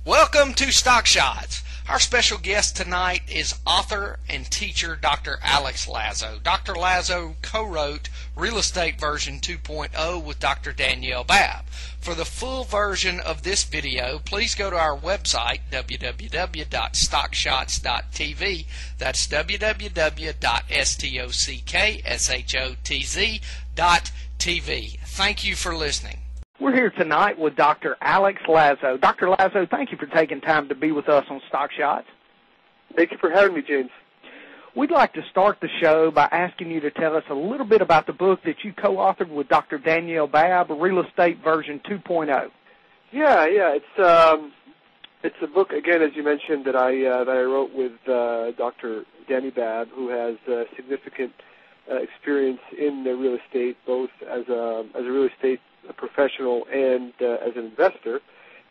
Welcome to Stock Shotz. Our special guest tonight is author and teacher Dr. Alex Lazo. Dr. Lazo co-wrote Real Estate Version 2.0 with Dr. Danielle Babb. For the full version of this video, please go to our website, www.stockshotz.tv. That's www.stockshotz.tv. Thank you for listening. We're here tonight with Dr. Alex Lazo. Dr. Lazo, thank you for taking time to be with us on Stock Shotz. Thank you for having me, James. We'd like to start the show by asking you to tell us a little bit about the book that you co-authored with Dr. Danielle Babb, Real Estate Version 2.0. Yeah, it's a book, again, as you mentioned, that I wrote with Dr. Danny Babb, who has significant experience in real estate, both as a real estate professional and as an investor.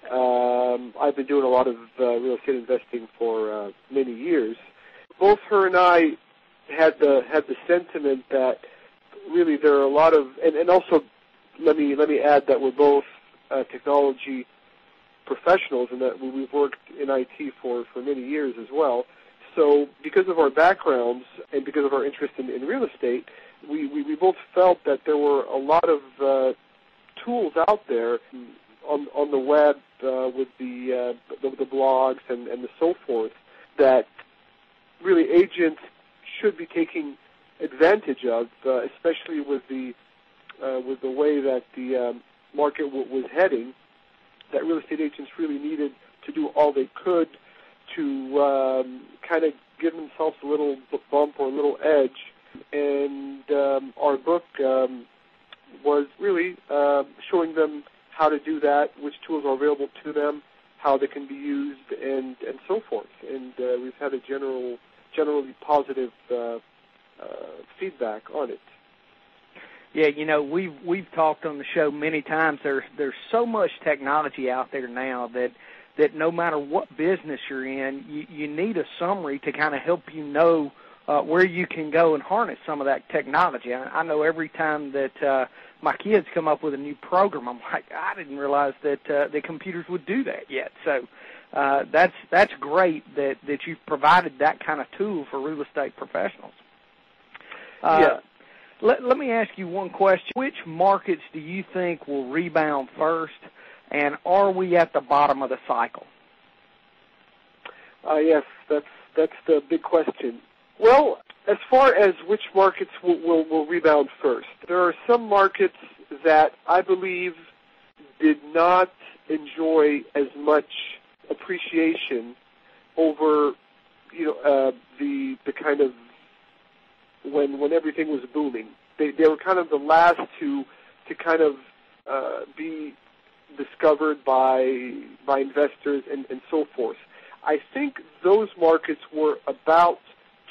I've been doing a lot of real estate investing for many years. Both her and I had the sentiment that really there are a lot of, and also let me add that we're both technology professionals and that we've worked in IT for many years as well. So because of our backgrounds and because of our interest in real estate, we both felt that there were a lot of tools out there on the web with the blogs and the so forth that really agents should be taking advantage of, especially with the way that the market was heading. That real estate agents really needed to do all they could to kind of give themselves a little bump or a little edge. And our book was really showing them how to do that, which tools are available to them, how they can be used, and so forth. And we've had a generally positive feedback on it. Yeah, you know, we've talked on the show many times. There's so much technology out there now that no matter what business you're in, you need a summary to kind of help you know where you can go and harness some of that technology. I know every time that my kids come up with a new program, I'm like, I didn't realize that the computers would do that yet. So that's great that you've provided that kind of tool for real estate professionals. Yeah. Let me ask you one question. Which markets do you think will rebound first, and are we at the bottom of the cycle? Yes, that's the big question. Well, as far as which markets will rebound first, there are some markets that I believe did not enjoy as much appreciation over, the kind of when everything was booming. They were kind of the last to kind of be discovered by investors and so forth. I think those markets were about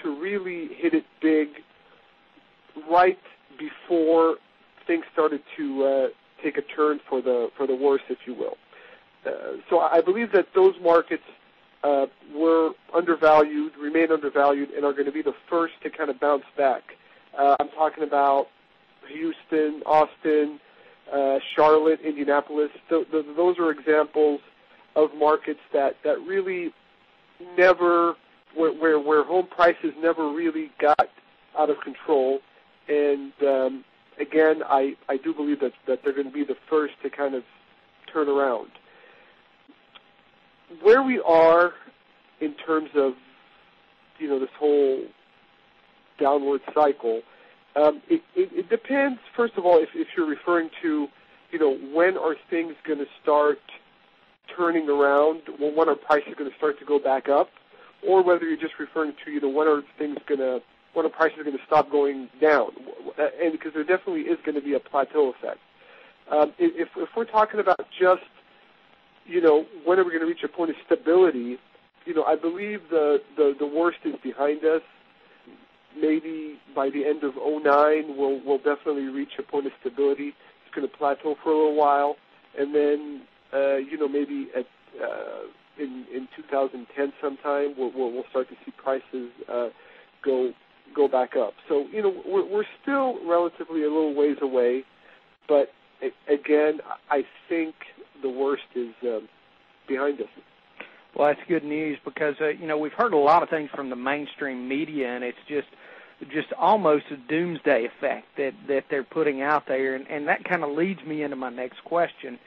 to really hit it big right before things started to take a turn for the worse, if you will. So I believe that those markets were undervalued, remain undervalued, and are going to be the first to kind of bounce back. I'm talking about Houston, Austin, Charlotte, Indianapolis. Those are examples of markets that really never, where home prices never really got out of control. And again, I do believe that they're going to be the first to kind of turn around. Where we are in terms of, this whole downward cycle, it depends, first of all, if you're referring to, when are things going to start turning around, when are prices going to start to go back up, or whether you're just referring to, when are prices going to stop going down, and because there definitely is going to be a plateau effect. If we're talking about just, when are we going to reach a point of stability, I believe the worst is behind us. Maybe by the end of 2009, we'll definitely reach a point of stability. It's going to plateau for a little while, and then maybe in 2010 sometime we'll start to see prices go back up. So we're still relatively a little ways away, but again, I think the worst is behind us. Well, that's good news because, we've heard a lot of things from the mainstream media, and it's just almost a doomsday effect that they're putting out there, and that kind of leads me into my next question.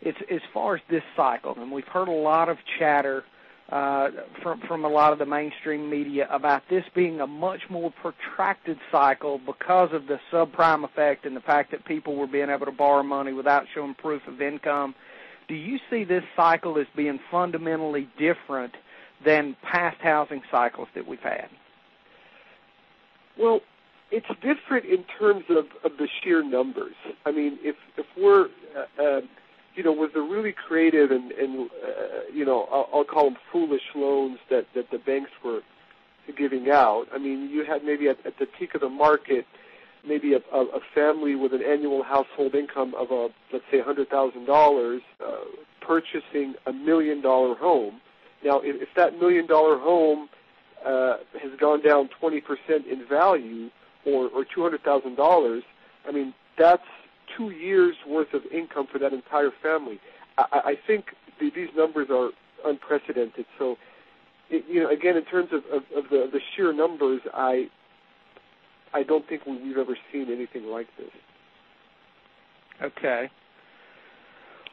It's as far as this cycle, and we've heard a lot of chatter from a lot of the mainstream media about this being a much more protracted cycle because of the subprime effect and the fact that people were being able to borrow money without showing proof of income. Do you see this cycle as being fundamentally different than past housing cycles that we've had? Well, it's different in terms of the sheer numbers. I mean, if we're with the really creative and I'll call them foolish loans that the banks were giving out. I mean, you had maybe at the peak of the market, maybe a family with an annual household income of let's say $100,000 purchasing $1 million home. Now, if that $1 million home has gone down 20% in value or $200,000, I mean, that's 2 years worth of income for that entire family. I think these numbers are unprecedented. So, again, in terms of the sheer numbers, I don't think we've ever seen anything like this. Okay.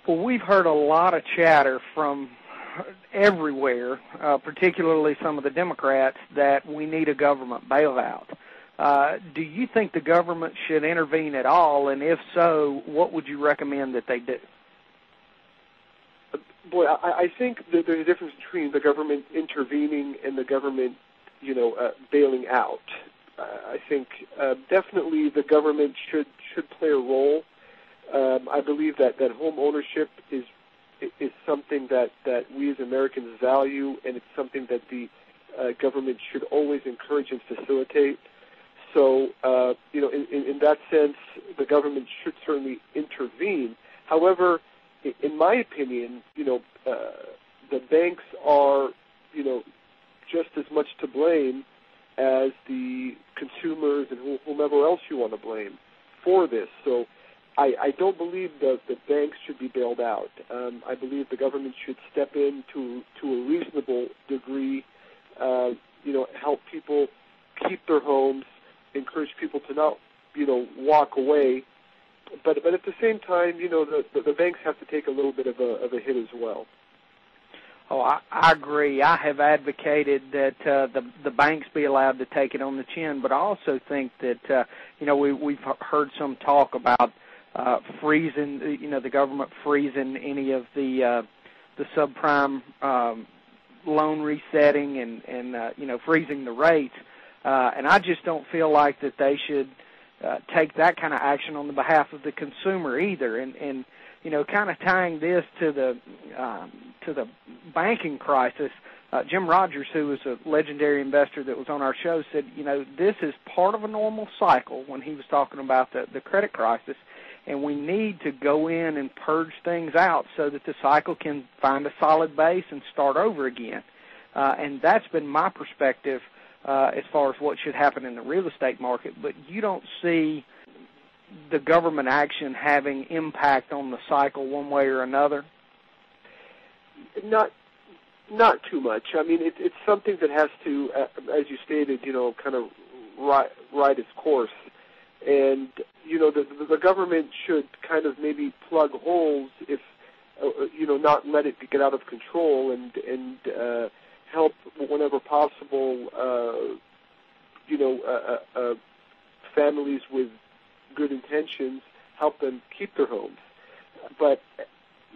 Well, we've heard a lot of chatter from everywhere, particularly some of the Democrats, that we need a government bailout. Do you think the government should intervene at all? And if so, what would you recommend that they do? Boy, I think that there's a difference between the government intervening and the government, bailing out. I think definitely the government should play a role. I believe that home ownership is something that we as Americans value, and it's something that the government should always encourage and facilitate. So, in that sense, the government should certainly intervene. However, in my opinion, the banks are, just as much to blame as the consumers and whomever else you want to blame for this. So I don't believe that the banks should be bailed out. I believe the government should step in to a reasonable degree, help people keep their homes, encourage people to not, walk away. But at the same time, the banks have to take a little bit of a hit as well. Oh, I agree. I have advocated that the banks be allowed to take it on the chin, but I also think that we've heard some talk about freezing, the government freezing any of the subprime loan resetting and freezing the rates, and I just don't feel like that they should take that kind of action on the behalf of the consumer either, and kind of tying this to the banking crisis, Jim Rogers, who was a legendary investor that was on our show, said, this is part of a normal cycle when he was talking about the credit crisis, and we need to go in and purge things out so that the cycle can find a solid base and start over again. And that's been my perspective as far as what should happen in the real estate market, but you don't see the government action having impact on the cycle one way or another? Not too much. I mean, it's something that has to, as you stated, kind of ride its course. And, the government should kind of maybe plug holes if, not let it get out of control and help whenever possible, families with good intentions, help them keep their homes. But,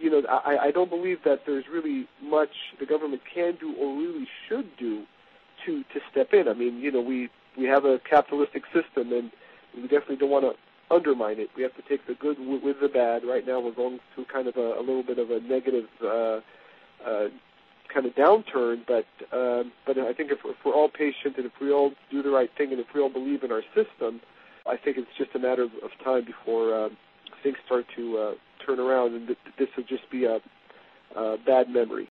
I don't believe that there's really much the government can do or really should do to step in. I mean, we have a capitalistic system, and we definitely don't want to undermine it. We have to take the good with the bad. Right now we're going through kind of a little bit of a negative kind of downturn, but I think if we're all patient and if we all do the right thing and if we all believe in our system, I think it's just a matter of time before things start to turn around, and this would just be a bad memory.